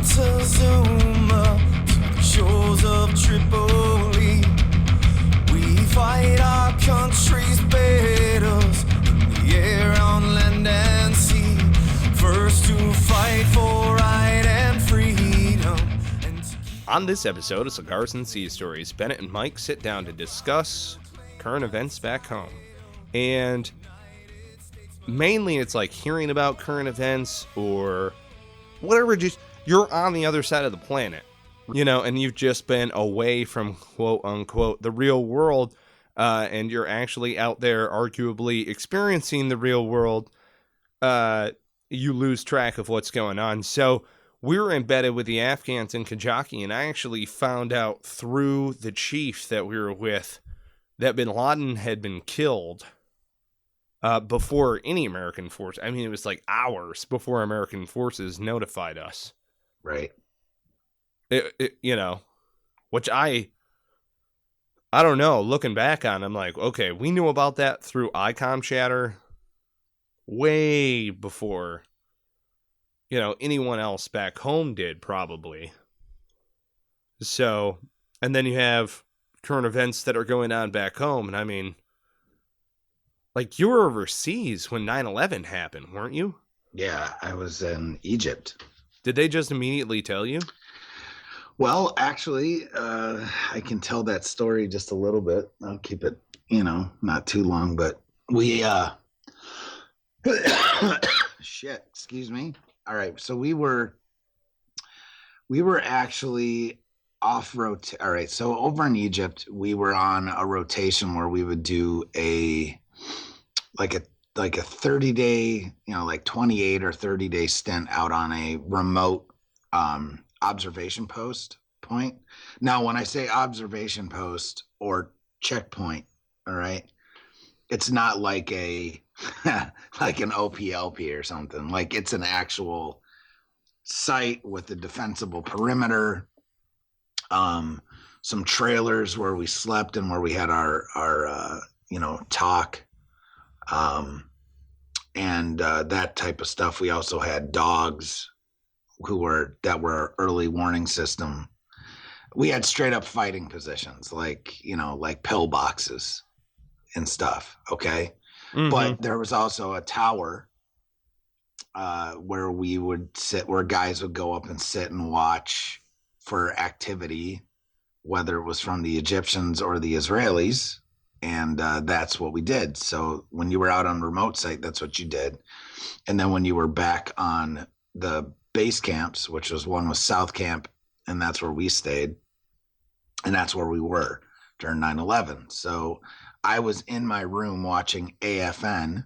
Montezuma to the shores of Tripoli. We fight our country's battles in the air, on land and sea. First to fight for right and freedom. On this episode of Cigars and Sea Stories, Bennett and Mike sit down to discuss current events back home. And mainly it's like hearing about current events or whatever, just you're on the other side of the planet, you know, and you've just been away from quote unquote the real world, and you're actually out there arguably experiencing the real world. You lose track of what's going on. So we were embedded with the Afghans in Kajaki, and I actually found out through the chief that we were with that Bin Laden had been killed before any American force. I mean, it was like hours before American forces notified us. Right. You know, which I don't know. Looking back on, I'm like, okay, we knew about that through ICOM chatter way before, you know, anyone else back home did, probably. So, and then you have current events that are going on back home. And I mean, like, you were overseas when 9/11 happened, weren't you? Yeah, I was in Egypt. Did they just immediately tell you? Well, actually, I can tell that story just a little bit. I'll keep it, you know, not too long, but we, shit, excuse me. All right. So we were actually off road. All right. So over in Egypt, we were on a rotation where we would do a 30-day, you know, like 28 or 30-day stint out on a remote observation point. Now, when I say observation post or checkpoint, all right, it's not like a like an OPLP or something. Like, it's an actual site with a defensible perimeter, some trailers where we slept and where we had our you know, talk, and that type of stuff. We also had dogs that were early warning system. We had straight up fighting positions, like, you know, like pillboxes and stuff. Okay. Mm-hmm. But there was also a tower where we would sit, where guys would go up and sit and watch for activity, whether it was from the Egyptians or the Israelis. And that's what we did. So when you were out on remote site, that's what you did. And then when you were back on the base camps, which was one was South Camp, and that's where we stayed. And that's where we were during 9/11. So I was in my room watching AFN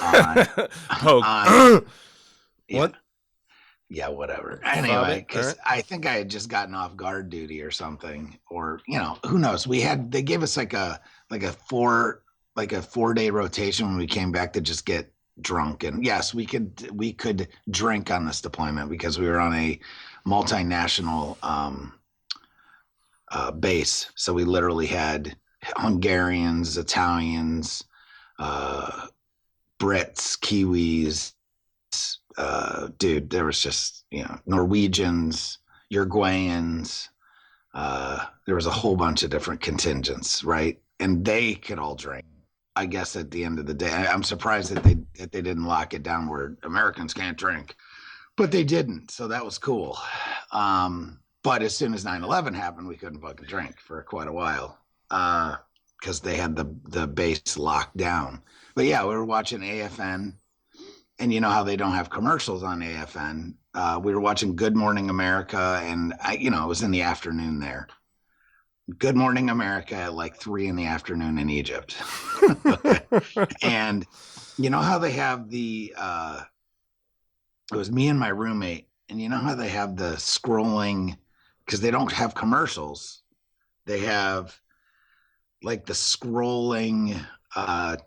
on what? Yeah, whatever. Anyway, because I think I had just gotten off guard duty or something, or, you know, who knows? They gave us like a 4-day rotation when we came back to just get drunk. And yes, we could drink on this deployment because we were on a multinational base. So we literally had Hungarians, Italians, Brits, Kiwis, dude, there was just, you know, Norwegians, Uruguayans, there was a whole bunch of different contingents, right? And they could all drink. I guess at the end of the day, I'm surprised that they didn't lock it down where Americans can't drink, but they didn't. So that was cool. But as soon as 9/11 happened, we couldn't fucking drink for quite a while because they had the base locked down. But yeah, we were watching AFN. And you know how they don't have commercials on AFN. We were watching Good Morning America, and it was in the afternoon there. Good Morning America at like 3 p.m. in Egypt. And you know how they have it was me and my roommate, and you know how they have the scrolling, because they don't have commercials. They have like the scrolling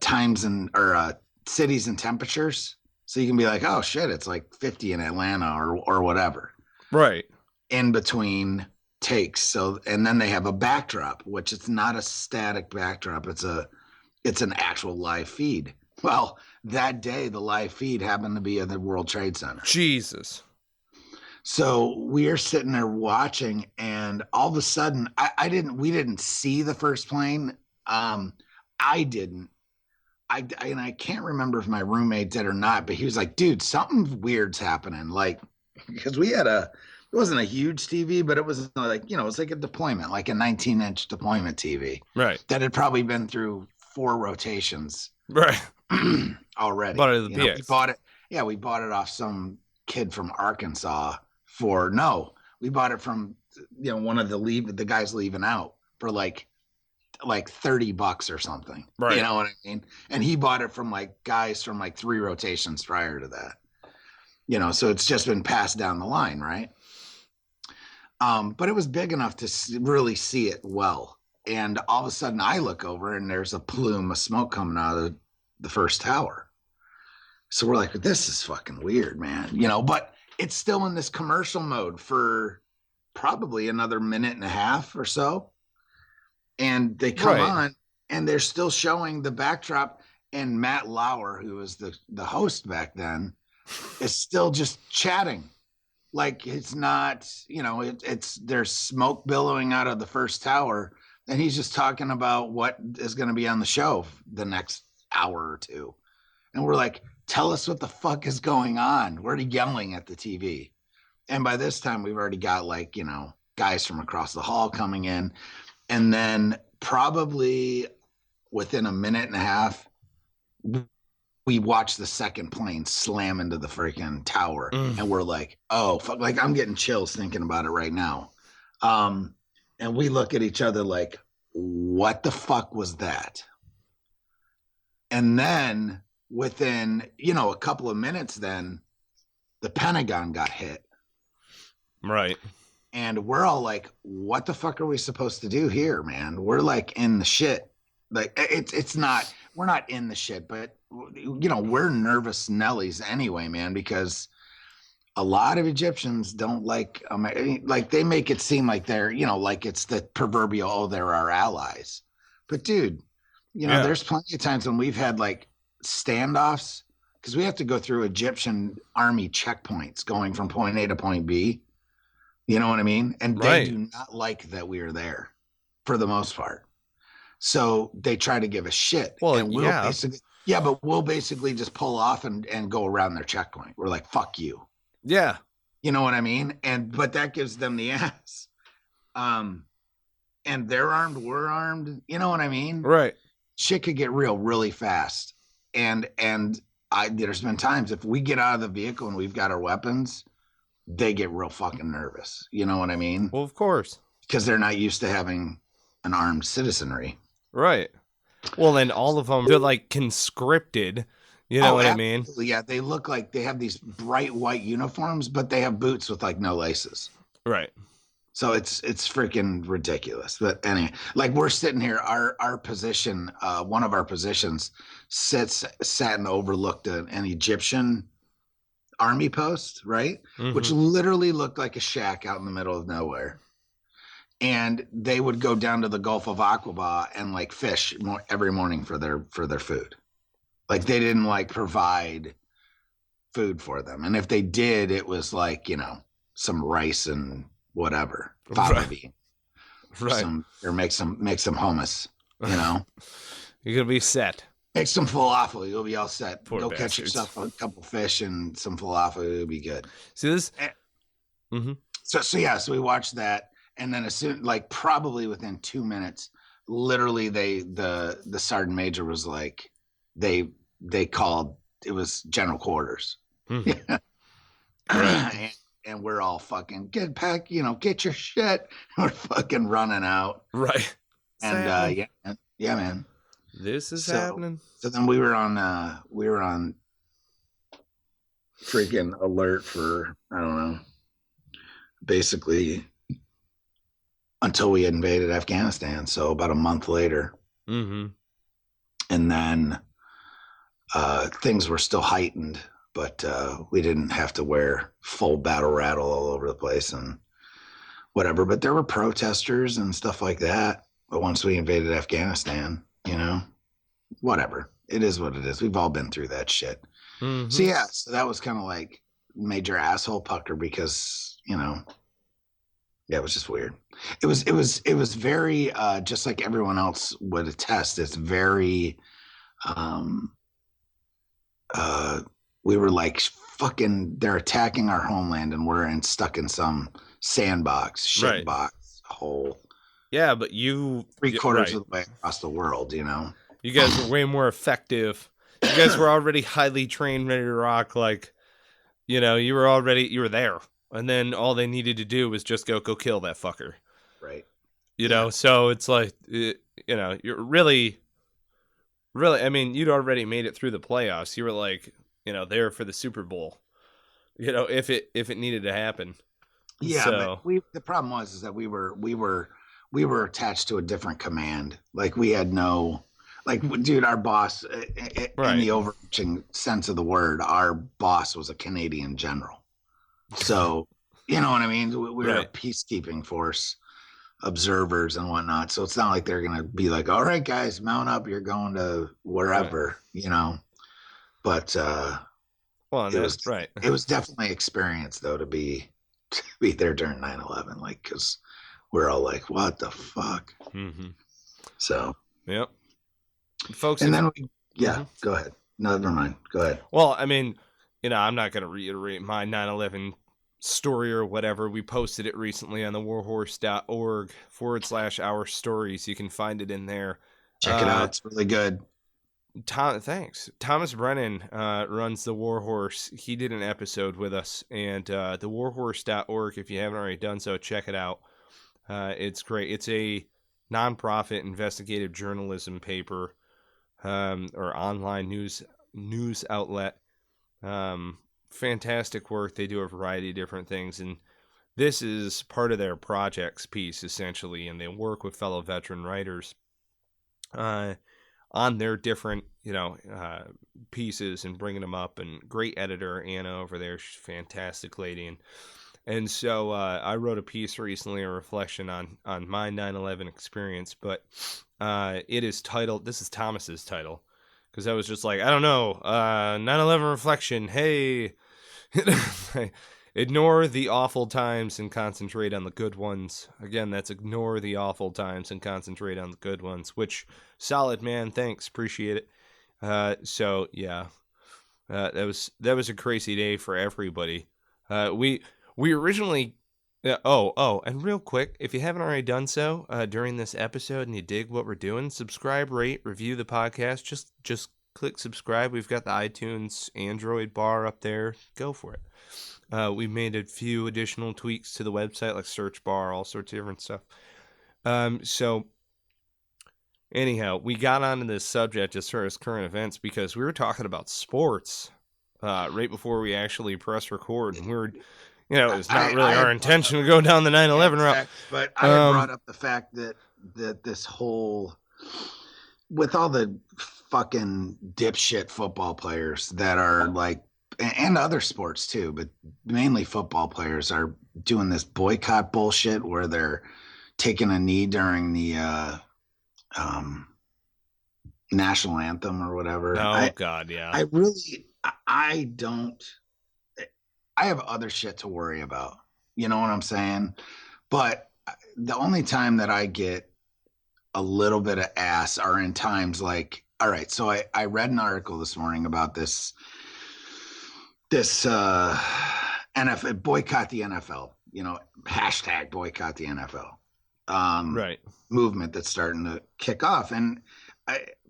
times or cities and temperatures. So you can be like, oh shit, it's like 50 in Atlanta or whatever. Right. In between takes. So, and then they have a backdrop, which it's not a static backdrop. It's an actual live feed. Well, that day, the live feed happened to be at the World Trade Center. Jesus. So we're sitting there watching, and all of a sudden, we didn't see the first plane. I didn't. And I can't remember if my roommate did or not, but he was like, dude, something weird's happening. Like, because it wasn't a huge TV, but it was like, it was like a deployment, like a 19-inch deployment TV. Right. That had probably been through 4 rotations. Right. Already. Bought it at the we bought it. Yeah, we bought it off some kid from Arkansas we bought it from, one of the guys leaving out for like $30 or something. Right. You know what I mean? And he bought it from like guys from like 3 rotations prior to that. So it's just been passed down the line, right? But it was big enough to really see it well. And all of a sudden I look over and there's a plume of smoke coming out of the first tower. So we're like, this is fucking weird, man. But it's still in this commercial mode for probably another minute and a half or so. And they come on and they're still showing the backdrop, and Matt Lauer, who was the host back then, is still just chatting. Like it's not, there's smoke billowing out of the first tower, and he's just talking about what is going to be on the show the next hour or two. And we're like, tell us what the fuck is going on. We're yelling at the TV. And by this time we've already got like, guys from across the hall coming in. And then probably within a minute and a half, we watched the second plane slam into the freaking tower. And we're like, oh, fuck. Like I'm getting chills thinking about it right now. And we look at each other like, what the fuck was that? And then within, a couple of minutes, then the Pentagon got hit. Right. And we're all like, what the fuck are we supposed to do here, man? We're like in the shit. Like we're not in the shit, but we're nervous Nellies anyway, man, because a lot of Egyptians don't like they make it seem like they're, like it's the proverbial, oh, they're our allies. But dude, there's plenty of times when we've had like standoffs because we have to go through Egyptian army checkpoints going from point A to point B. You know what I mean? And they do not like that we are there for the most part. So they try to give us shit. Well, and but we'll basically just pull off and go around their checkpoint. We're like, fuck you. Yeah. You know what I mean? But that gives them the ass. And they're armed, we're armed. You know what I mean? Right. Shit could get real really fast. And there's been times if we get out of the vehicle and we've got our weapons, they get real fucking nervous. You know what I mean? Well, of course. Because they're not used to having an armed citizenry. Right. Well, then all of them, they're like conscripted. You know what absolutely. I mean? Yeah, they look like they have these bright white uniforms, but they have boots with like no laces. Right. So it's freaking ridiculous. But anyway, like we're sitting here, our position, one of our positions sat and overlooked an Egyptian army post, right? Mm-hmm. Which literally looked like a shack out in the middle of nowhere. And they would go down to the Gulf of Aqaba and like fish every morning for their food. Like they didn't like provide food for them. And if they did, it was like, some rice and whatever. Falabi. Right. Or make some hummus, You're going to be set. Make some falafel. You'll be all set. Poor Go bastards. catch yourself a couple fish and some falafel. It'll be good. See this? Mm-hmm. So we watched that. And then as soon, like probably within 2 minutes, literally the sergeant major was like, they called, it was general quarters. Mm-hmm. and we're all fucking get your shit. We're fucking running out. Right. And yeah, man. This is happening. So then we were on freaking alert for, I don't know, basically until we invaded Afghanistan. So about a month later. Mm-hmm. And then things were still heightened, but we didn't have to wear full battle rattle all over the place and whatever. But there were protesters and stuff like that. But once we invaded Afghanistan, whatever. It is what it is. We've all been through that shit. Mm-hmm. So yeah, so that was kind of like made your asshole pucker because, yeah, it was just weird. It was very, just like everyone else would attest. It's very, we were like fucking, they're attacking our homeland and we're stuck in some sandbox, shit box hole. Yeah, but you 3/4 of the way across the world, You guys were way more effective. You guys were already highly trained, ready to rock. Like, you were there. And then all they needed to do was just go kill that fucker. Right. You know, so it's like, you're really, I mean, you'd already made it through the playoffs. You were like, there for the Super Bowl, if it needed to happen. Yeah. So, but the problem was that we were attached to a different command. Like we had no, like, dude, our boss, in the overarching sense of the word, our boss was a Canadian general. So, you know what I mean? We were a peacekeeping force, observers and whatnot. So it's not like they're going to be like, all right, guys, mount up. You're going to wherever, But it was definitely experience, though, to be there during 9/11, like, because we're all like, what the fuck? Mm-hmm. So, yep. Folks, and then go ahead. No, never mind. Go ahead. Well, I mean, I'm not going to reiterate my 9/11 story or whatever. We posted it recently on the warhorse.org/our stories. You can find it in there. Check it out. It's really good. Thanks. Thomas Brennan runs the Warhorse. He did an episode with us, and the warhorse.org, if you haven't already done so, check it out. It's great. It's a nonprofit investigative journalism paper, or online news outlet. Fantastic work. They do a variety of different things, and this is part of their projects piece, essentially, and they work with fellow veteran writers on their different pieces and bringing them up. And great editor Anna over there, she's a fantastic lady. And so I wrote a piece recently, a reflection on my 9/11 experience, but it is titled, this is Thomas's title, because I was just like, I don't know, 9/11 reflection, hey, ignore the awful times and concentrate on the good ones. Again, that's ignore the awful times and concentrate on the good ones, which, solid, man, thanks, appreciate it. So, yeah, that was a crazy day for everybody. We originally, and real quick, if you haven't already done so during this episode and you dig what we're doing, subscribe, rate, review the podcast. Just click subscribe. We've got the iTunes Android bar up there. Go for it. We made a few additional tweaks to the website, like search bar, all sorts of different stuff. So anyhow, we got onto this subject as far as current events because we were talking about sports right before we actually press record, and we were. It's not really our intention to go down the 9/11 route. But I had brought up the fact that this whole, with all the fucking dipshit football players that are like, and other sports too, but mainly football players are doing this boycott bullshit where they're taking a knee during the national anthem or whatever. Oh, God, yeah. I have other shit to worry about. You know what I'm saying? But the only time that I get a little bit of ass are in times like, all right, so I read an article this morning about this NFL, boycott the NFL, hashtag boycott the NFL movement that's starting to kick off. And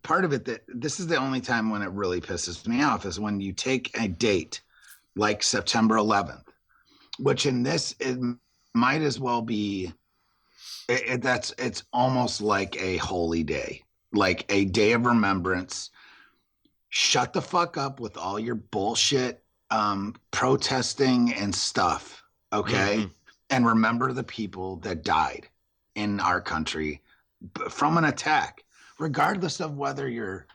part of it, that this is the only time when it really pisses me off, is when you take a date like September 11th, which in this, it might as well be, it's almost like a holy day, like a day of remembrance. Shut the fuck up with all your bullshit protesting and stuff, okay? Mm-hmm. And remember the people that died in our country from an attack, regardless of whether you're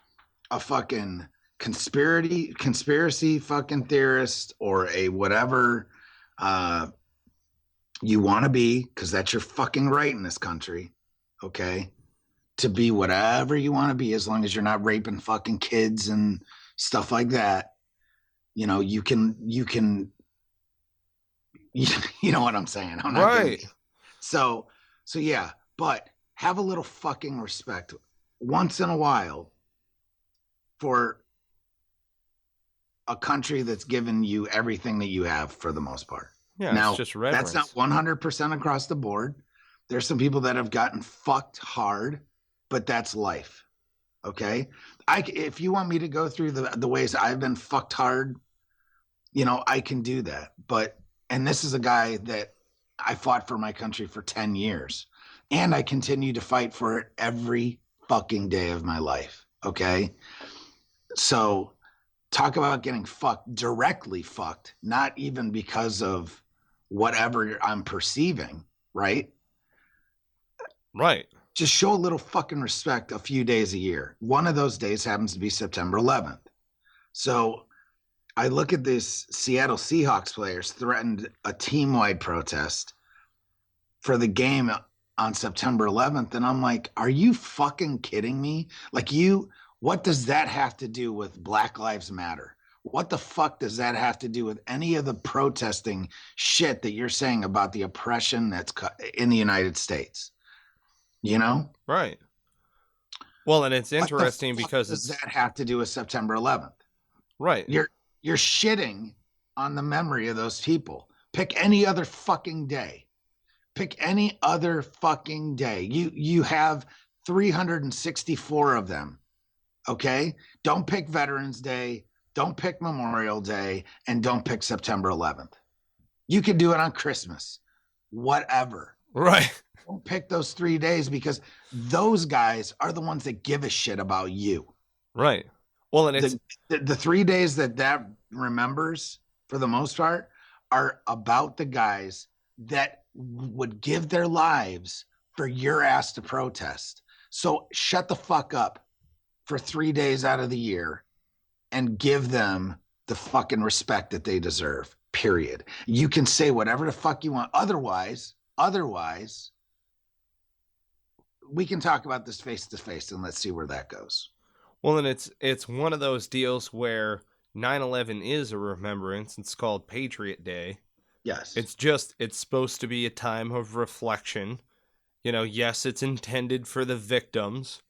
a fucking conspiracy fucking theorist or a whatever you want to be, because that's your fucking right in this country, okay? To be whatever you want to be, as long as you're not raping fucking kids and stuff like that. You can You know what I'm saying? I'm not Right. gonna, so yeah, but have a little fucking respect once in a while for a country that's given you everything that you have for the most part. Yeah, it's Now, just that's not reverence. 100% across the board. There's some people that have gotten fucked hard, but that's life. Okay. If you want me to go through the ways I've been fucked hard, I can do that. And this is a guy that I fought for my country for 10 years and I continue to fight for it every fucking day of my life. Okay. So talk about getting fucked, directly fucked, not even because of whatever I'm perceiving, right? Right. Just show a little fucking respect a few days a year. One of those days happens to be September 11th. So I look at this Seattle Seahawks players threatened a team-wide protest for the game on September 11th. And I'm like, are you fucking kidding me? Like what does that have to do with Black Lives Matter? What the fuck does that have to do with any of the protesting shit that you're saying about the oppression that's in the United States? Right. Well, and it's What the interesting fuck because does it's that have to do with September 11th? right. You're shitting on the memory of those people. Pick any other fucking day. Pick any other fucking day. You have 364 of them. Okay? Don't pick Veterans Day, don't pick Memorial Day, and don't pick September 11th. You can do it on Christmas. Whatever. Right. Don't pick those 3 days because those guys are the ones that give a shit about you. Right. Well, and it's the 3 days that remembers for the most part are about the guys that would give their lives for your ass to protest. So shut the fuck up for 3 days out of the year and give them the fucking respect that they deserve, period. You can say whatever the fuck you want. Otherwise, we can talk about this face to face and let's see where that goes. Well, and it's one of those deals where 9/11 is a remembrance. It's called Patriot Day. Yes. It's supposed to be a time of reflection. Yes, it's intended for the victims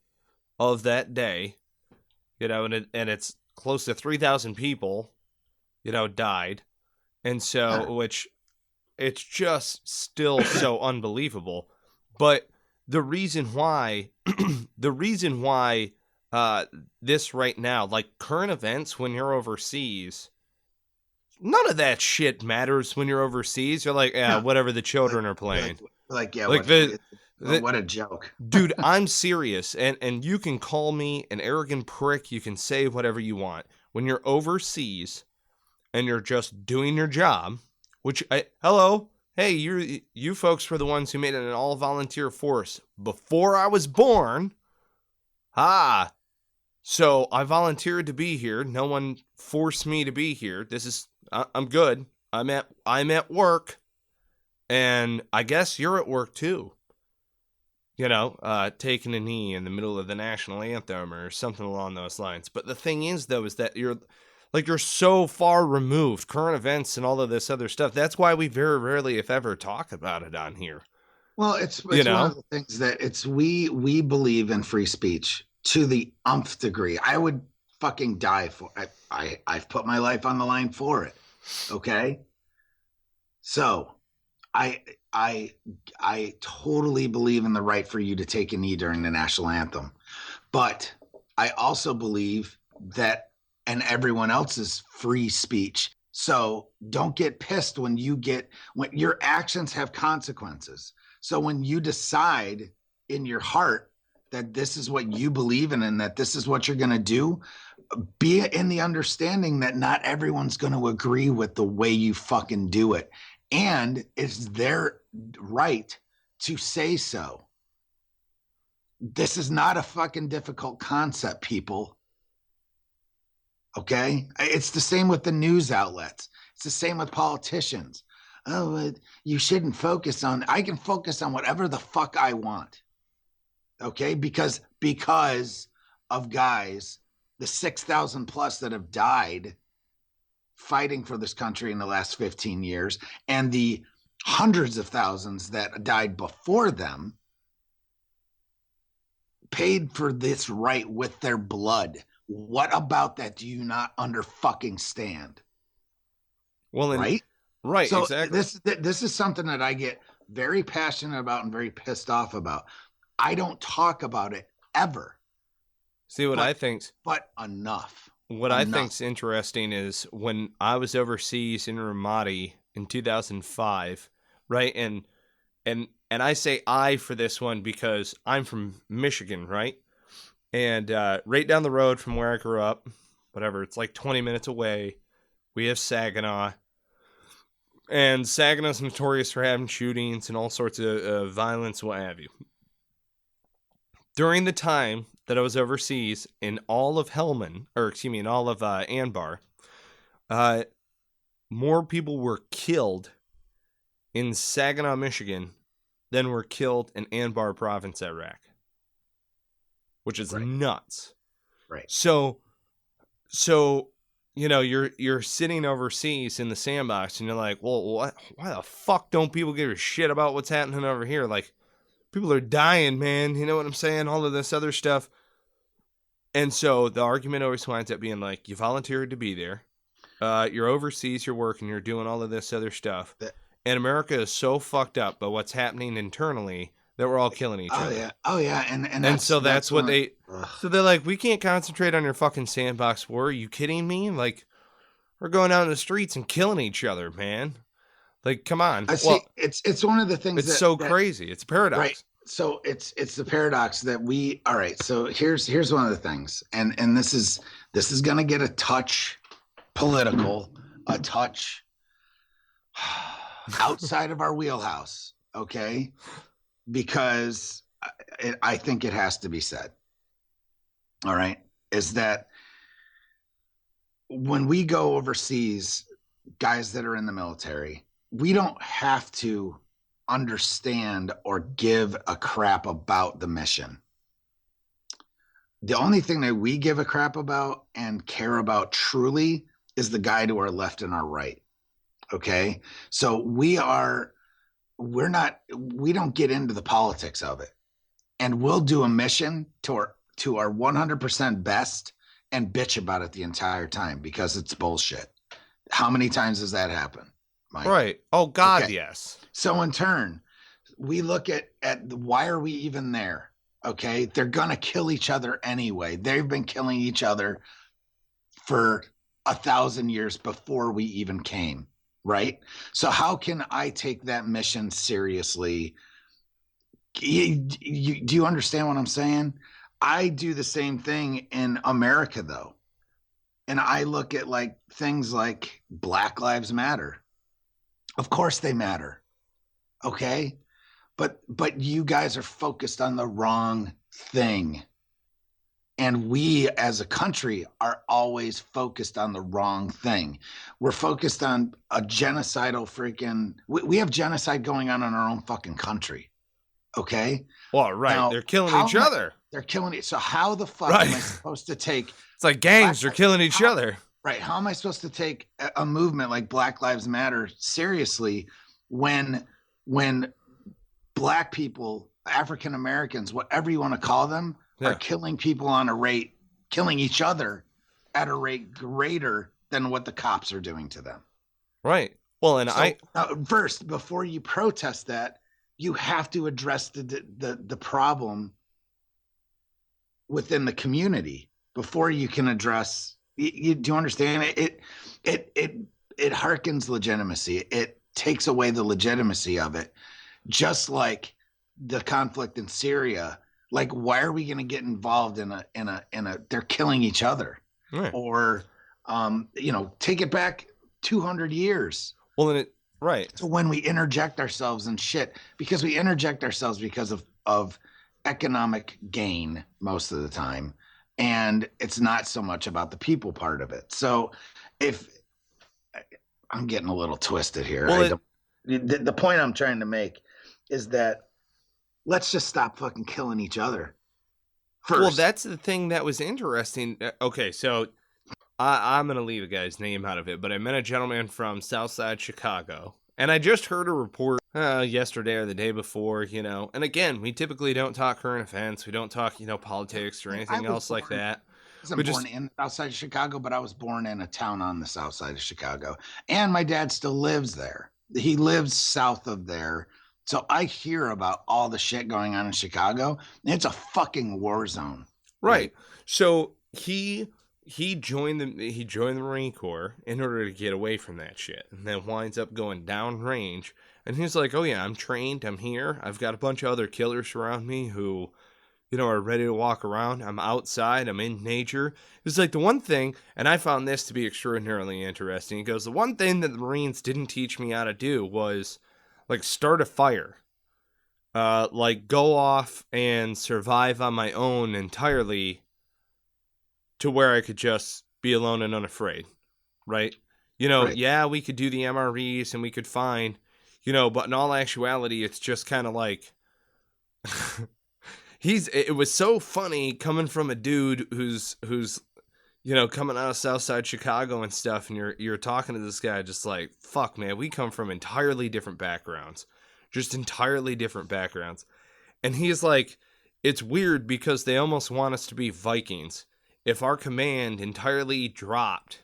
of that day. And it's close to 3,000 people, died. And so, which it's just still so unbelievable. But the reason why this right now, like current events when you're overseas, none of that shit matters when you're overseas. You're like, yeah, whatever the children are playing. Yeah, like what a joke. Dude, I'm serious. And you can call me an arrogant prick. You can say whatever you want. When you're overseas and you're just doing your job, hello, hey, you folks were the ones who made it an all-volunteer force before I was born. So I volunteered to be here. No one forced me to be here. I'm good. I'm at work, and I guess you're at work too. Taking a knee in the middle of the national anthem or something along those lines. But the thing is, though, is that you're so far removed, current events and all of this other stuff. That's why we very rarely, if ever, talk about it on here. Well, it's one of the things that we believe in free speech to the umph degree. I would fucking die for it. I've put my life on the line for it. Okay. So I totally believe in the right for you to take a knee during the national anthem. But I also believe that and everyone else's free speech. So don't get pissed when your actions have consequences. So when you decide in your heart that this is what you believe in and that this is what you're going to do, be in the understanding that not everyone's going to agree with the way you fucking do it. And it's their right to say so. This is not a fucking difficult concept, people. Okay? It's the same with the news outlets. It's the same with politicians. Oh, you shouldn't focus on... I can focus on whatever the fuck I want. Okay? Because of guys, the 6,000 plus that have died fighting for this country in the last 15 years and the hundreds of thousands that died before them paid for this right with their blood. What about that do you not under fucking stand? Well, right? Right, so exactly. This is something that I get very passionate about and very pissed off about. I don't talk about it ever. See, what I think's... But enough. What I think's interesting is when I was overseas in Ramadi in 2005, right? And I say I for this one because I'm from Michigan, right? And right down the road from where I grew up, whatever, it's like 20 minutes away, we have Saginaw. And Saginaw's notorious for having shootings and all sorts of violence, what have you. During the time that I was overseas in all of in all of Anbar, more people were killed in Saginaw, Michigan than were killed in Anbar province, Iraq. Which is nuts. Right. So you know, you're sitting overseas in the sandbox and you're like, well, why the fuck don't people give a shit about what's happening over here? Like, people are dying, man. You know what I'm saying? All of this other stuff. And so the argument always winds up being like, you volunteered to be there. You're overseas, you're working, you're doing all of this other stuff. And America is so fucked up by what's happening internally that we're all killing each other. Oh yeah. And so that's what so they're like, we can't concentrate on your fucking sandbox war. Are you kidding me? Like, we're going out in the streets and killing each other, man. Like, come on. It's one of the things it's so crazy. It's a paradox. Right. So it's the paradox that all right. So here's one of the things, and this is going to get a touch political, a touch outside of our wheelhouse. Okay. Because I think it has to be said. All right. Is that when we go overseas, guys that are in the military, we don't have to understand or give a crap about the mission. The only thing that we give a crap about and care about truly is the guy to our left and our right. Okay. So we don't get into the politics of it, and we'll do a mission to our 100% best and bitch about it the entire time because it's bullshit. How many times does that happen, Mike? Right. Oh God, okay. Yes. So in turn, we look at why are we even there? Okay. They're going to kill each other anyway. They've been killing each other for 1,000 years before we even came. Right. So how can I take that mission seriously? Do you understand what I'm saying? I do the same thing in America, though. And I look at like things like Black Lives Matter. Of course they matter. Okay. But you guys are focused on the wrong thing. And we as a country are always focused on the wrong thing. We're focused on a genocidal we have genocide going on in our own fucking country. Okay. Well, right. Now, they're killing each other. They're killing it. So how the fuck am I supposed to take? It's like gangs are killing each other. Right. How am I supposed to take a movement like Black Lives Matter seriously when Black people, African Americans, whatever you want to call them, are killing people killing each other at a rate greater than what the cops are doing to them. Right. Well, and first, before you protest that, you have to address the problem within the community before you can address. Do you understand it? It harkens legitimacy. It takes away the legitimacy of it, just like the conflict in Syria. Like, why are we going to get involved in a they're killing each other, right. Or, take it back 200 years. Well, then right. So when we interject ourselves in shit, because we interject ourselves because of economic gain most of the time. And it's not so much about the people part of it. So if I'm getting a little twisted here, well, the point I'm trying to make is that let's just stop fucking killing each other first. Well, that's the thing that was interesting. Okay, so I'm going to leave the guy's name out of it, but I met a gentleman from Southside Chicago. And I just heard a report yesterday or the day before, and again, we typically don't talk current events. We don't talk, politics or anything else like that. I wasn't born in outside of Chicago, but I was born in a town on the south side of Chicago. And my dad still lives there. He lives south of there. So I hear about all the shit going on in Chicago. It's a fucking war zone. Right. So he joined the Marine Corps in order to get away from that shit, and then winds up going downrange. And he's like, "Oh yeah, I'm trained. I'm here. I've got a bunch of other killers around me who, are ready to walk around. I'm outside. I'm in nature." It's like the one thing, and I found this to be extraordinarily interesting. He goes, "The one thing that the Marines didn't teach me how to do was like start a fire, like go off and survive on my own entirely." To where I could just be alone and unafraid, right? Right. Yeah, we could do the MREs and we could find, but in all actuality, it's just kind of like, it was so funny coming from a dude who's, coming out of Southside Chicago and stuff. And you're talking to this guy just like, fuck, man, we come from entirely different backgrounds, just entirely different backgrounds. And he's like, it's weird because they almost want us to be Vikings. If our command entirely dropped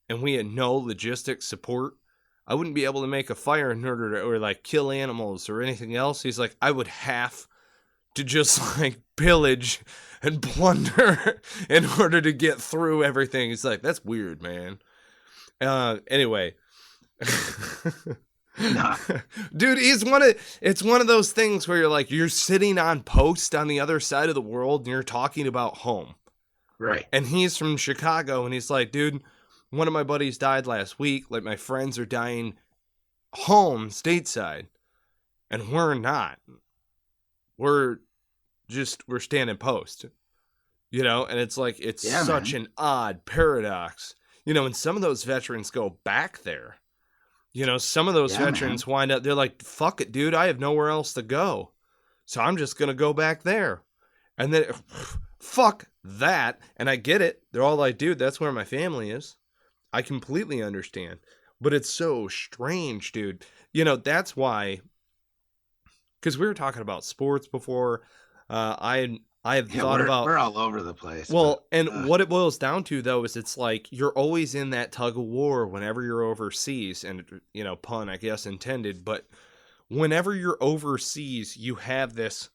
and we had no logistic support, I wouldn't be able to make a fire in order to, or like kill animals or anything else. He's like, I would have to just like pillage and plunder in order to get through everything. He's like, that's weird, man. Anyway. Nah. Dude, it's one of those things where you're like, you're sitting on post on the other side of the world and you're talking about home. Right. And he's from Chicago, and he's like, dude, one of my buddies died last week. Like, my friends are dying home, stateside. And we're not. We're standing post. And it's like, it's such an odd paradox. And some of those veterans go back there. Some of those veterans wind up, they're like, fuck it, dude, I have nowhere else to go. So I'm just going to go back there. And then, fuck that. And I get it. They're all like, dude, that's where my family is. I completely understand. But it's so strange, dude. That's why, because we were talking about sports before. I have thought about, we're all over the place. Well, what it boils down to, though, is it's like you're always in that tug of war whenever you're overseas. And, pun, I guess, intended. But whenever you're overseas, you have this,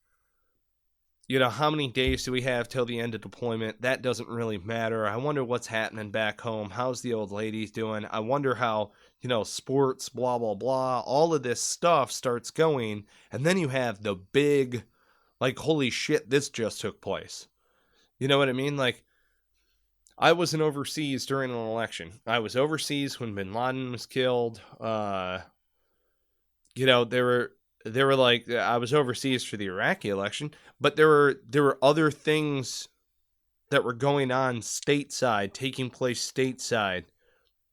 how many days do we have till the end of deployment? That doesn't really matter. I wonder what's happening back home. How's the old ladies doing? I wonder how, sports, blah, blah, blah. All of this stuff starts going. And then you have the big, like, holy shit, this just took place. You know what I mean? Like, I wasn't overseas during an election. I was overseas when Bin Laden was killed. They were like, I was overseas for the Iraqi election, but there were other things that were going on stateside, taking place stateside,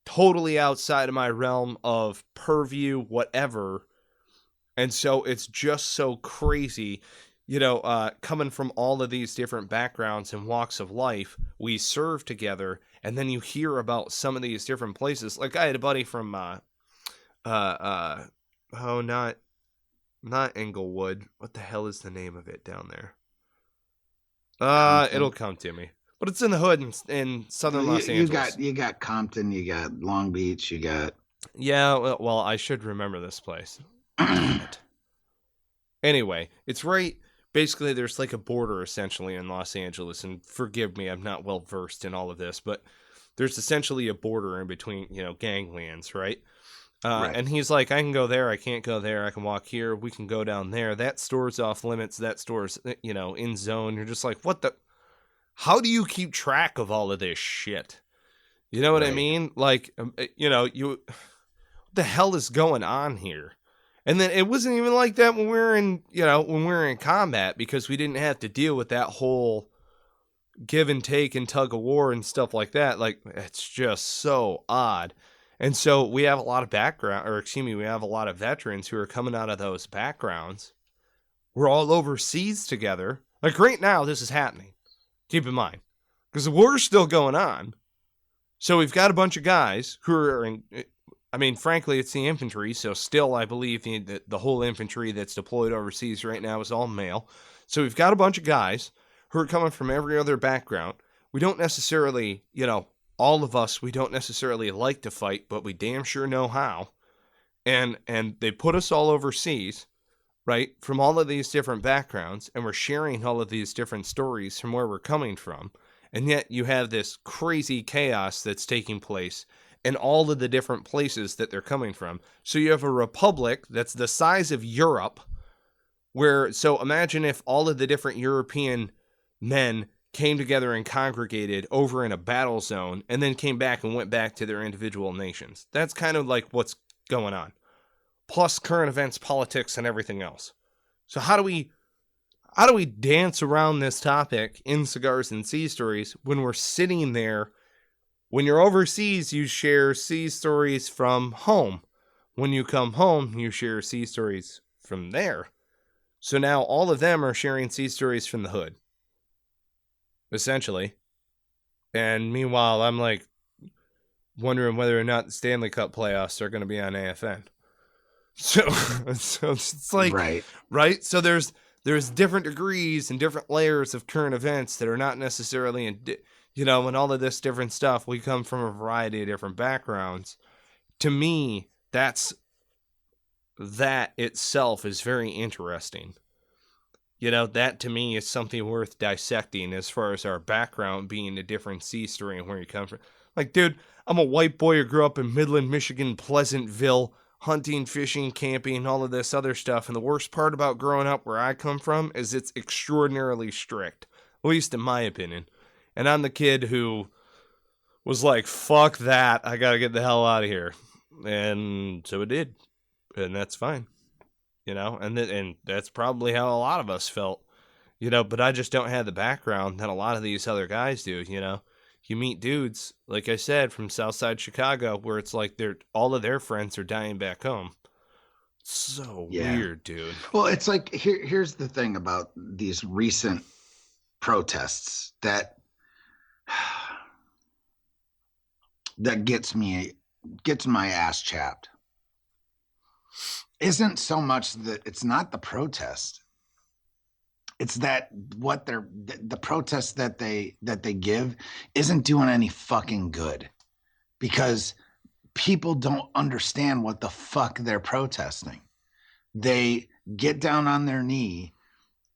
totally outside of my realm of purview, whatever. And so it's just so crazy, coming from all of these different backgrounds and walks of life, we serve together. And then you hear about some of these different places. Like I had a buddy from, not Englewood. What the hell is the name of it down there? It'll come to me. But it's in the hood in southern Los Angeles. You got Compton, you got Long Beach, you got... Yeah, well, I should remember this place. Damn it. Anyway, it's right... Basically, there's like a border, essentially, in Los Angeles. And forgive me, I'm not well versed in all of this. But there's essentially a border in between, ganglands, right? Right. And he's like, I can go there, I can't go there, I can walk here, we can go down there. That store's off limits, that store's, in zone. You're just like, what the... How do you keep track of all of this shit? You know what I mean? Like, what the hell is going on here? And then it wasn't even like that when we were in combat, because we didn't have to deal with that whole give and take and tug of war and stuff like that. Like, it's just so odd. And so we have a lot of we have a lot of veterans who are coming out of those backgrounds. We're all overseas together. Like right now, this is happening. Keep in mind. Because the war's still going on. So we've got a bunch of guys who are in, I mean, frankly, it's the infantry. So still, I believe the whole infantry that's deployed overseas right now is all male. So we've got a bunch of guys who are coming from every other background. We don't necessarily, all of us, we don't necessarily like to fight, but we damn sure know how. And they put us all overseas, right, from all of these different backgrounds, and we're sharing all of these different stories from where we're coming from. And yet you have this crazy chaos that's taking place in all of the different places that they're coming from. So you have a republic that's the size of Europe, so imagine if all of the different European men came together and congregated over in a battle zone and then came back and went back to their individual nations. That's kind of like what's going on. Plus current events, politics, and everything else. So how do we dance around this topic in Cigars and Sea Stories when we're sitting there? When you're overseas, you share sea stories from home. When you come home, you share sea stories from there. So now all of them are sharing sea stories from the hood, essentially. And meanwhile, I'm like wondering whether or not the Stanley Cup playoffs are going to be on AFN. So it's like, right? So there's different degrees and different layers of current events that are not necessarily in, and all of this different stuff. We come from a variety of different backgrounds. To me, that itself is very interesting. That to me is something worth dissecting as far as our background being a different sea story and where you come from. Like, dude, I'm a white boy who grew up in Midland, Michigan, Pleasantville, hunting, fishing, camping, all of this other stuff. And the worst part about growing up where I come from is it's extraordinarily strict, at least in my opinion. And I'm the kid who was like, fuck that, I gotta get the hell out of here. And so it did. And that's fine. And that's probably how a lot of us felt, but I just don't have the background that a lot of these other guys do. You meet dudes, like I said, from Southside Chicago, where it's like all of their friends are dying back home. So weird, dude. Well, it's like, here's the thing about these recent protests that gets my ass chapped. Isn't so much that it's not the protest. It's that the protest that they give isn't doing any fucking good, because people don't understand what the fuck they're protesting. They get down on their knee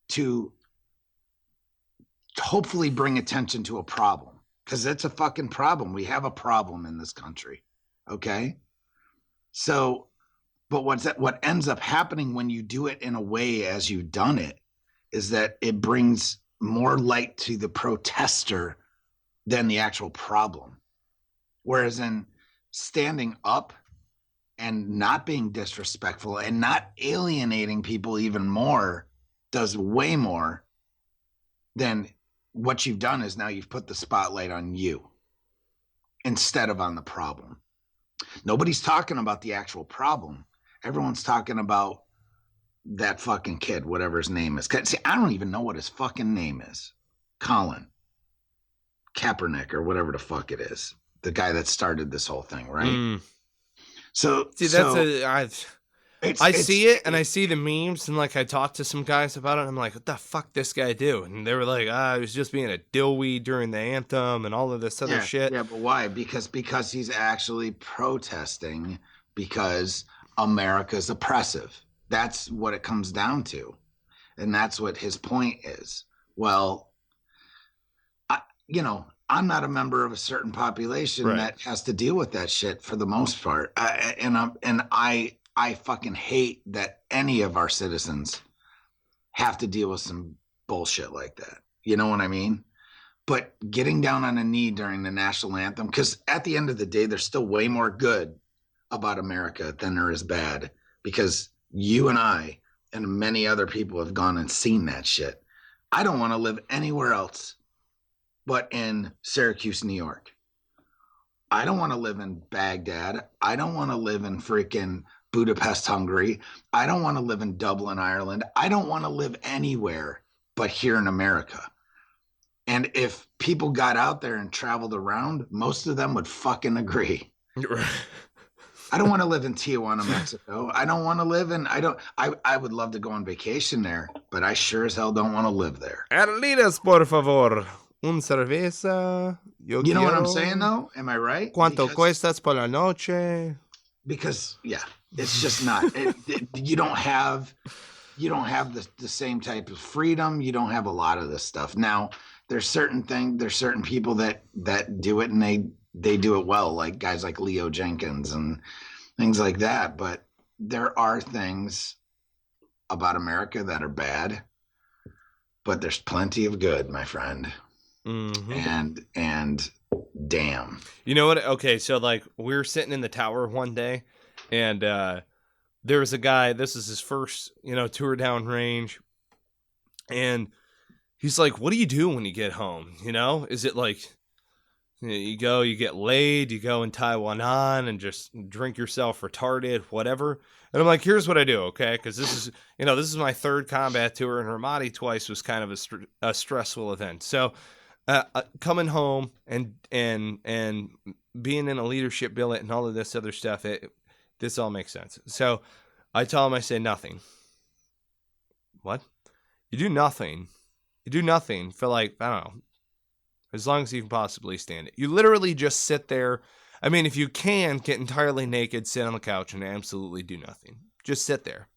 to hopefully bring attention to a problem, because it's a fucking problem. We have a problem in this country. Okay. So, but what ends up happening when you do it in a way as you've done it is that it brings more light to the protester than the actual problem. Whereas in standing up and not being disrespectful and not alienating people even more does way more than what you've done. Is now you've put the spotlight on you instead of on the problem. Nobody's talking about the actual problem. Everyone's talking about that fucking kid, whatever his name is. See, I don't even know what his fucking name is. Colin Kaepernick or whatever the fuck it is. The guy that started this whole thing, right? So see, I see it and I see the memes, and like I talked to some guys about it, and I'm like, what the fuck this guy do? And they were like, he was just being a dillweed during the anthem and all of this other shit. Yeah, but why? Because he's actually protesting because America's oppressive. That's what it comes down to. And that's what his point is. Well, I'm not a member of a certain population that has to deal with that shit for the most part. I fucking hate that any of our citizens have to deal with some bullshit like that. You know what I mean? But getting down on a knee during the national anthem, because at the end of the day, there's still way more good about America than there is bad, because you and I and many other people have gone and seen that shit. I don't want to live anywhere else but in Syracuse, New York. I don't want to live in Baghdad. I don't want to live in freaking Budapest, Hungary. I don't want to live in Dublin, Ireland. I don't want to live anywhere but here in America. And if people got out there and traveled around, most of them would fucking agree. I don't want to live in Tijuana, Mexico. I don't want to live in, I would love to go on vacation there, but I sure as hell don't want to live there. Carlitos, por favor. Un cerveza. Yo You know what I'm quiero. saying though? Am I right? ¿Cuánto cuestas por la noche? Because yeah, it's just not, you don't have the same type of freedom. You don't have a lot of this stuff. Now, there's certain people that do it and they do it well, like guys like Leo Jenkins and things like that. But there are things about America that are bad, but there's plenty of good, my friend. Mm-hmm. And damn. You know what? Okay, so like we were sitting in the tower one day, and there was a guy, this is his first, tour downrange, and he's like, what do you do when you get home? Is it like, you go, you get laid, you go and tie one on and just drink yourself retarded, whatever. And I'm like, here's what I do, okay? Because this is my third combat tour, and Ramadi twice was kind of a stressful event. So coming home and being in a leadership billet and all of this other stuff, this all makes sense. So I tell him, I say, nothing. What? You do nothing. You do nothing for like, I don't know, as long as you can possibly stand it. You literally just sit there. I mean, if you can, get entirely naked, sit on the couch and absolutely do nothing. Just sit there.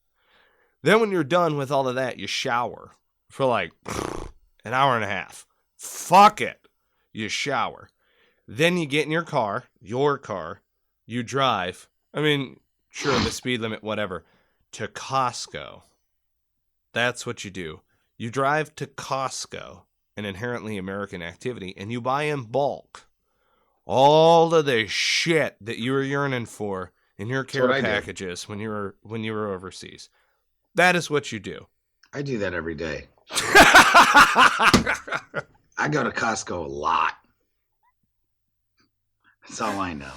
Then when you're done with all of that, you shower for like an hour and a half. Fuck it. You shower. Then you get in your car, you drive. I mean, sure, the speed limit, whatever, to Costco. That's what you do. You drive to Costco, an inherently American activity, and you buy in bulk all of the shit that you were yearning for in your care packages when you were overseas. That is what you do. I do that every day. I go to Costco a lot. That's all I know.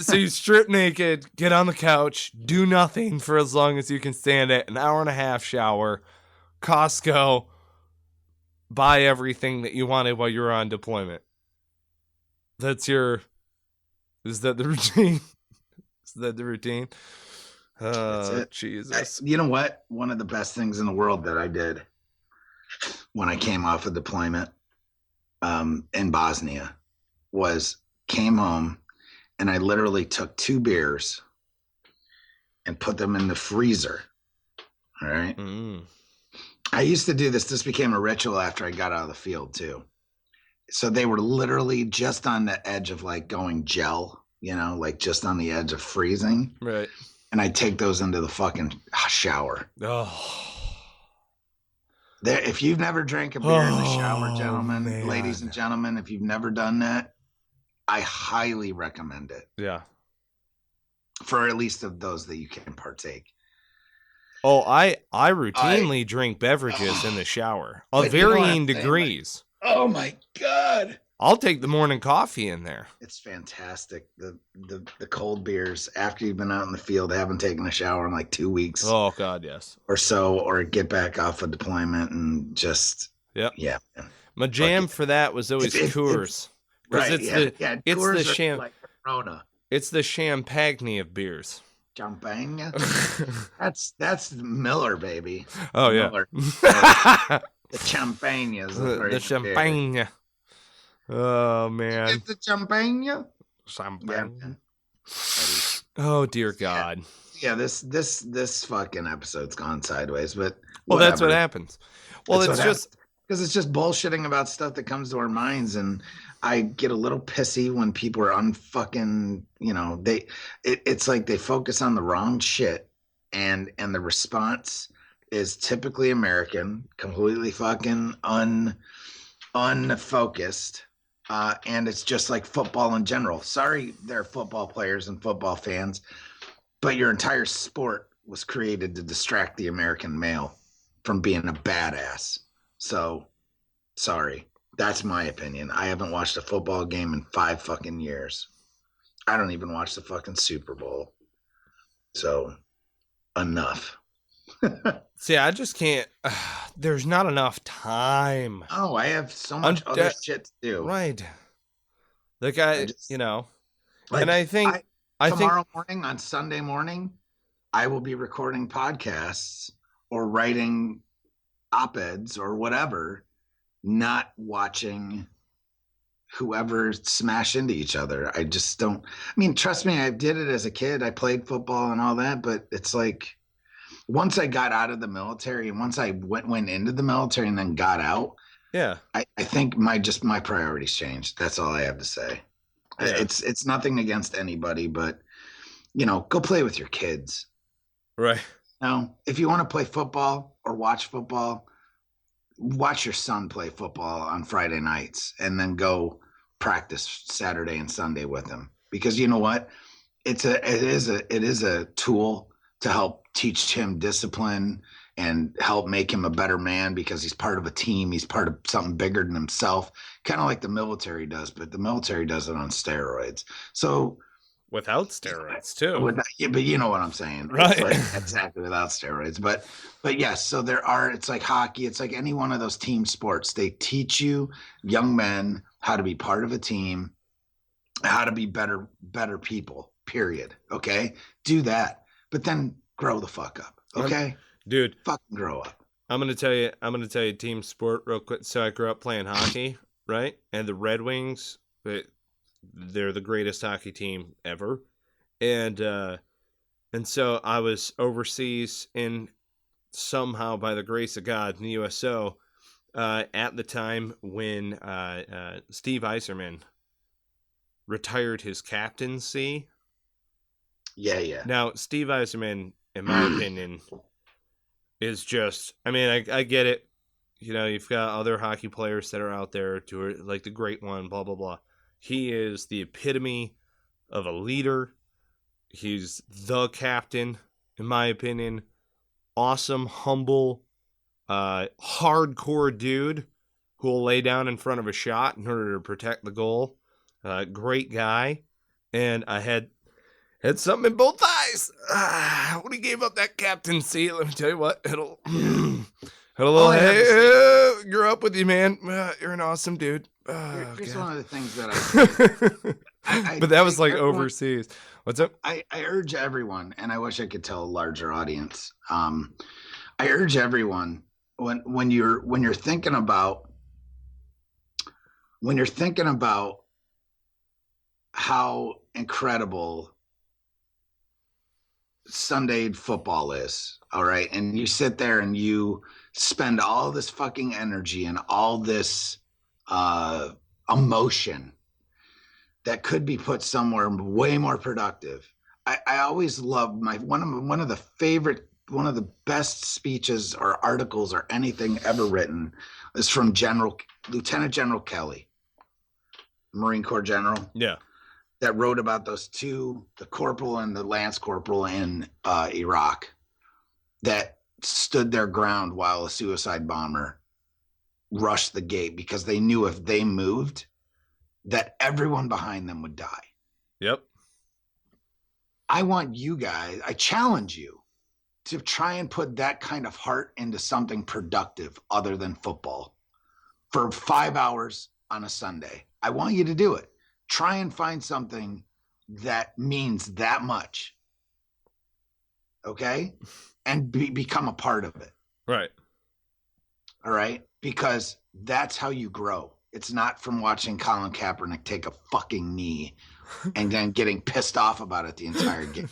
So you strip naked, get on the couch, do nothing for as long as you can stand it, an hour and a half shower, Costco, buy everything that you wanted while you were on deployment. Is that the routine? Is that the routine? That's it. Jesus. You know what? One of the best things in the world that I did when I came off of deployment in Bosnia was came home and I literally took 2 beers and put them in the freezer. All right. I used to do this. This became a ritual after I got out of the field too. So they were literally just on the edge of like going gel, like just on the edge of freezing. Right. And I'd take those into the fucking shower. Oh. If you've never drank a beer in the shower, gentlemen, man. Ladies and gentlemen, if you've never done that, I highly recommend it. Yeah. For at least of those that you can partake. Oh, I routinely drink beverages in the shower of varying degrees. Oh my God. I'll take the morning coffee in there. It's fantastic. The cold beers after you've been out in the field, haven't taken a shower in like 2 weeks. Oh God, yes. Or so, or get back off of deployment and just yeah. Man. My jam for that was always Coors. Right. It's the like Corona. It's the champagne of beers. Champagne? That's Miller, baby. Oh Miller. The champagne is the champagne. Beer. Oh man. Is the champagne? Champagne. Yeah. Oh dear God. Yeah, this fucking episode's gone sideways, but well, that's what happens. Well, it's just because it's just bullshitting about stuff that comes to our minds, and I get a little pissy when people are unfucking, it's like they focus on the wrong shit, and the response is typically American, completely fucking unfocused, and it's just like football in general. Sorry, there are football players and football fans, but your entire sport was created to distract the American male from being a badass. So, sorry. That's my opinion. I haven't watched a football game in 5 fucking years. I don't even watch the fucking Super Bowl. So, enough. See, I just can't. there's not enough time. Oh, I have so much other shit to do. Right. Like Like, and I think tomorrow morning on Sunday morning, I will be recording podcasts or writing op-eds or whatever, not watching whoever smash into each other. I just don't. I mean, trust me, I did it as a kid. I played football and all that, but it's like once I got out of the military and once I went into the military and then got out, yeah, I think my priorities changed. That's all I have to say. Yeah. It's nothing against anybody, but go play with your kids. Right. If you want to play football or watch football, watch your son play football on Friday nights and then go practice Saturday and Sunday with him. Because you know what? It is a tool to help teach him discipline and help make him a better man because he's part of a team. He's part of something bigger than himself, kind of like the military does, but the military does it on steroids. So without steroids too. But you know what I'm saying, right? Like exactly, without steroids. But yes, so it's like hockey. It's like any one of those team sports. They teach you young men how to be part of a team, how to be better people. Period. Okay, do that, but then grow the fuck up. Okay, dude, fucking grow up. I'm gonna tell you team sport real quick. So I grew up playing hockey, right? And the Red Wings, they're the greatest hockey team ever. And so I was overseas and somehow by the grace of God in the USO at the time when Steve Yzerman retired his captaincy. Yeah. Now, Steve Yzerman, in my opinion, is just, I mean, I get it. You've got other hockey players that are out there like the great one, blah, blah, blah. He is the epitome of a leader. He's the captain, in my opinion. Awesome, humble, hardcore dude who will lay down in front of a shot in order to protect the goal. Great guy. And I had something in both eyes. When he gave up that captaincy, let me tell you what, it'll hey, grew up with you, man. You're an awesome dude. Here's one of the things that I but that was like overseas. What's up? I urge everyone, and I wish I could tell a larger audience. I urge everyone when you're thinking about how incredible Sunday football is, all right, and you sit there and you spend all this fucking energy and all this emotion that could be put somewhere way more productive. I always love one of the best speeches or articles or anything ever written is from Lieutenant General Kelly, Marine Corps General. Yeah. That wrote about those two, the corporal and the lance corporal in Iraq, that stood their ground while a suicide bomber rushed the gate because they knew if they moved, that everyone behind them would die. Yep. I challenge you to try and put that kind of heart into something productive other than football for 5 hours on a Sunday. I want you to do it. Try and find something that means that much. Okay? And become a part of it. Right. All right? Because that's how you grow. It's not from watching Colin Kaepernick take a fucking knee and then getting pissed off about it the entire game.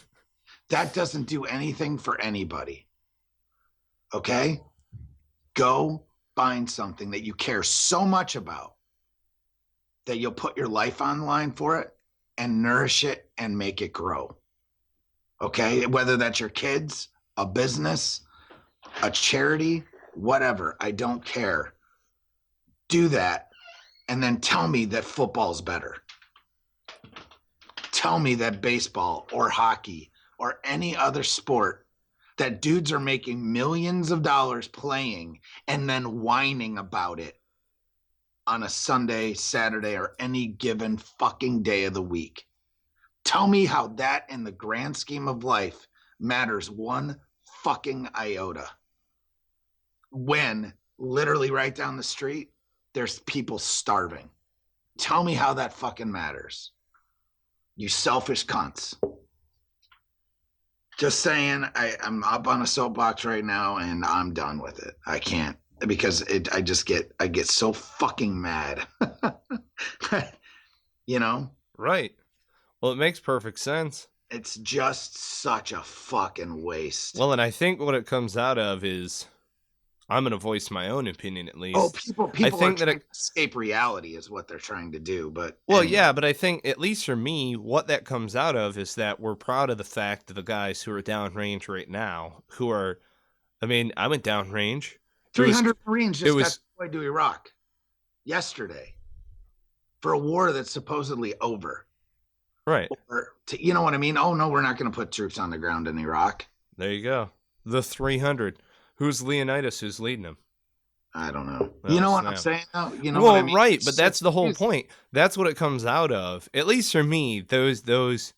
That doesn't do anything for anybody. Okay? Go find something that you care so much about that you'll put your life on the line for it and nourish it and make it grow. Okay? Whether that's your kids, a business, a charity, whatever, I don't care. Do that and then tell me that football's better. Tell me that baseball or hockey or any other sport that dudes are making millions of dollars playing and then whining about it on a Sunday, Saturday, or any given fucking day of the week. Tell me how that in the grand scheme of life matters one fucking iota. when literally right down the street, there's people starving. Tell me how that fucking matters. You selfish cunts. Just saying, I'm up on a soapbox right now and I'm done with it. I can't, because I get so fucking mad. You know? Right. Well, it makes perfect sense. It's just such a fucking waste. Well, and I think what it comes out of is, I'm going to voice my own opinion at least. Oh, people I think are trying to escape reality is what they're trying to do. But well, anyway. yeah, but I think, at least for me, what that comes out of is that we're proud of the fact that the guys who are downrange right now, who are, I mean, I went downrange. 300 Marines just got deployed to Iraq yesterday for a war that's supposedly over. Right. Or you know what I mean? Oh, no, we're not going to put troops on the ground in Iraq. There you go. The 300. Who's Leonidas? Who's leading them? I don't know. Oh, you know snap. what I'm saying? You know well, what I mean? Right, but that's the whole point. That's what it comes out of. At least for me, those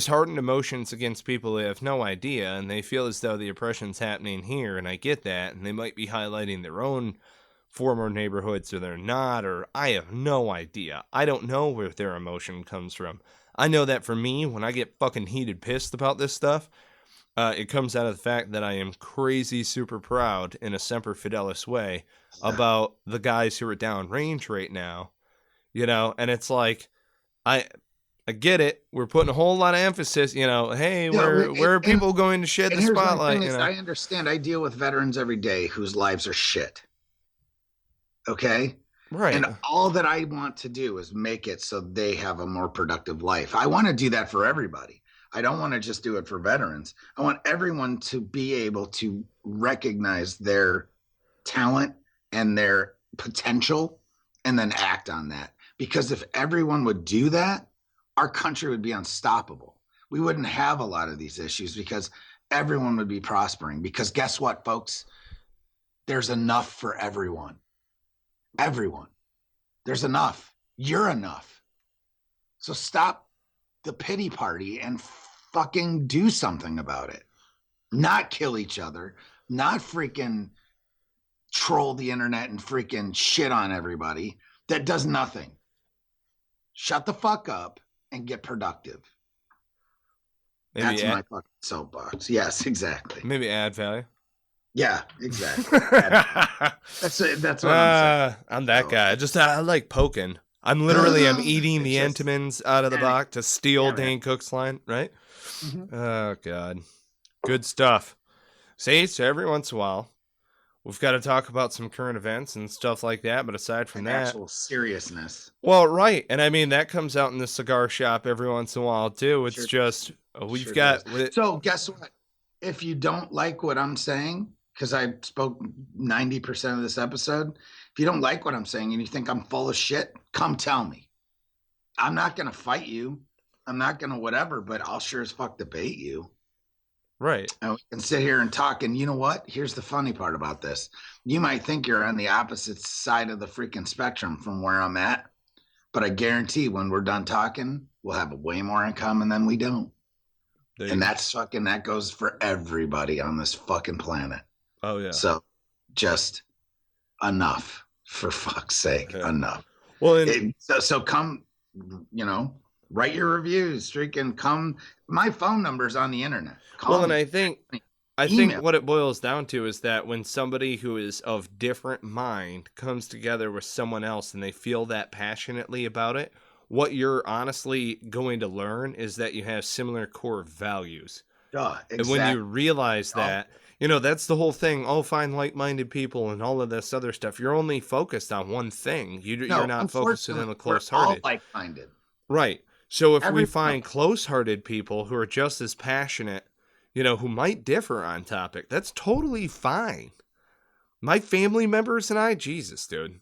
hardened emotions against people they have no idea, and they feel as though the oppression's happening here, and I get that, and they might be highlighting their own former neighborhoods, or they're not, or I have no idea. I don't know where their emotion comes from. I know that for me, when I get fucking heated pissed about this stuff, it comes out of the fact that I am crazy super proud in a Semper Fidelis way about the guys who are downrange right now, you know, and it's like, I get it. We're putting a whole lot of emphasis, you know, hey, where are people going to shed the spotlight? You know? I understand. I deal with veterans every day whose lives are shit. Okay? Right. And all that I want to do is make it so they have a more productive life. I want to do that for everybody. I don't want to just do it for veterans. I want everyone to be able to recognize their talent and their potential and then act on that. Because if everyone would do that, our country would be unstoppable. We wouldn't have a lot of these issues because everyone would be prospering. Because guess what, folks? There's enough for everyone. Everyone. There's enough. You're enough. So stop the pity party and fucking do something about it. Not kill each other. Not freaking troll the internet and freaking shit on everybody. That does nothing. Shut the fuck up and get productive. That's my fucking soapbox. Yes, exactly. Maybe add value. Yeah, exactly. That's what I'm saying. I'm that guy. I like poking. I'm eating the Entenmann's out of the box to steal Dane Cook's line, right? Mm-hmm. Oh, God. Good stuff. See, so every once in a while, we've got to talk about some current events and stuff like that, but aside from that... actual seriousness. Well, right, and I mean, that comes out in the cigar shop every once in a while, too. It's just, we've got... So, guess what? If you don't like what I'm saying, because I spoke 90% of this episode, if you don't like what I'm saying and you think I'm full of shit, come tell me. I'm not going to fight you. I'm not going to whatever, but I'll sure as fuck debate you. Right. And we can sit here and talk. And you know what? Here's the funny part about this. You might think you're on the opposite side of the freaking spectrum from where I'm at. But I guarantee when we're done talking, we'll have way more in common than we don't. And that goes for everybody on this fucking planet. Oh, yeah. So just enough, for fuck's sake, enough. Well, so come, write your reviews, freaking come. My phone number's on the internet. Call and me. I think what it boils down to is that when somebody who is of different mind comes together with someone else and they feel that passionately about it, what you're honestly going to learn is that you have similar core values. Exactly. And when you realize that, that's the whole thing. Oh, find like-minded people and all of this other stuff. You're only focused on one thing. You're not focusing on the close-hearted. We're all like-minded. Right. So if we find close-hearted people who are just as passionate, who might differ on topic, that's totally fine. My family members and I, Jesus, dude.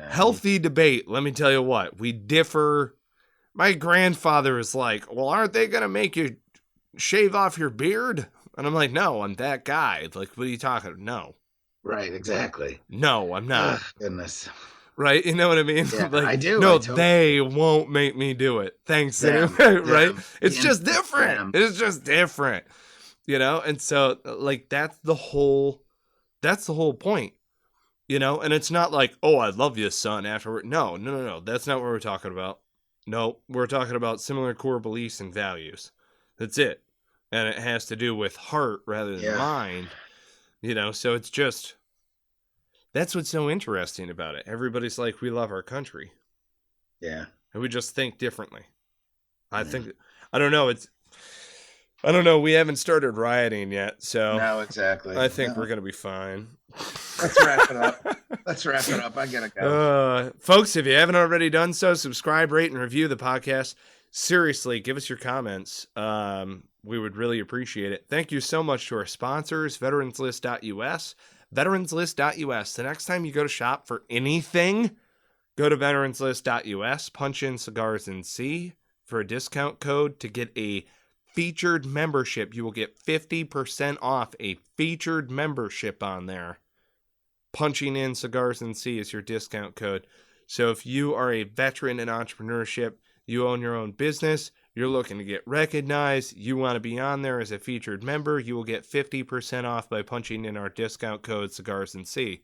Healthy debate. Let me tell you what. We differ. My grandfather is like, well, aren't they going to make you shave off your beard? And I'm like, no, I'm that guy. Like, what are you talking about? No. Right, exactly. No, I'm not. Goodness. Right? You know what I mean? Yeah, like, I do. No, they won't make me do it. Thanks, anyway, right? It's just different. It's just different. And so, like, that's That's the whole point, you know? And it's not like, oh, I love you, son, afterward. No. That's not what we're talking about. No, we're talking about similar core beliefs and values. That's it. And it has to do with heart rather than mind, you know? So it's just, that's what's so interesting about it. Everybody's like, we love our country. Yeah. And we just think differently. I think, I don't know. We haven't started rioting yet, so. No, exactly. I think we're going to be fine. Let's wrap it up. I gotta go. Folks, if you haven't already done so, subscribe, rate, and review the podcast. Seriously, give us your comments. We would really appreciate it. Thank you so much to our sponsors, veteranslist.us. Veteranslist.us. The next time you go to shop for anything, go to veteranslist.us, punch in Cigars and Sea for a discount code to get a featured membership. You will get 50% off a featured membership on there. Punching in Cigars and Sea is your discount code. So if you are a veteran in entrepreneurship, you own your own business, you're looking to get recognized, you want to be on there as a featured member, you will get 50% off by punching in our discount code Cigars and Sea.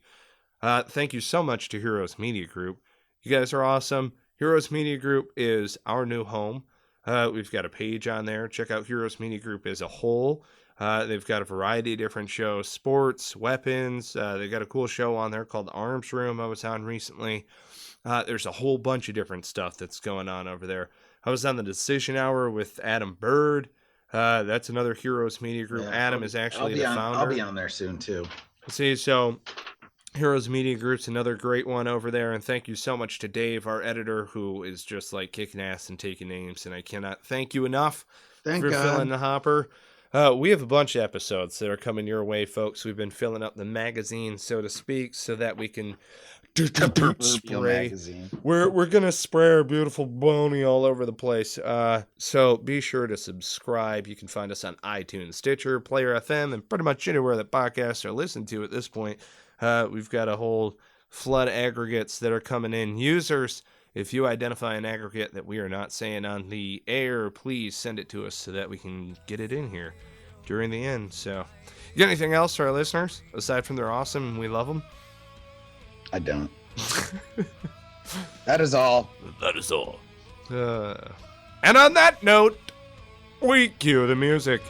Thank you so much to Heroes Media Group. You guys are awesome. Heroes Media Group is our new home. We've got a page on there. Check out Heroes Media Group as a whole. They've got a variety of different shows, sports, weapons. They've got a cool show on there called Arms Room I was on recently. There's a whole bunch of different stuff that's going on over there. I was on the Decision Hour with Adam Bird. That's another Heroes Media Group. Yeah, Adam is actually the founder. I'll be on there soon, too. See, so Heroes Media Group's another great one over there. And thank you so much to Dave, our editor, who is just like kicking ass and taking names. And I cannot thank you enough for filling the hopper. We have a bunch of episodes that are coming your way, folks. We've been filling up the magazine, so to speak, so that we can spray. We're gonna spray our beautiful Boney all over the place. So be sure to subscribe. You can find us on iTunes, Stitcher, Player FM, and pretty much anywhere that podcasts are listened to at this point. We've got a whole flood of aggregates that are coming in. Users, if you identify an aggregate that we are not saying on the air, please send it to us so that we can get it in here during the end. So, you got anything else for our listeners aside from they're awesome and we love them? I don't. That is all. That is all. And on that note, we cue the music.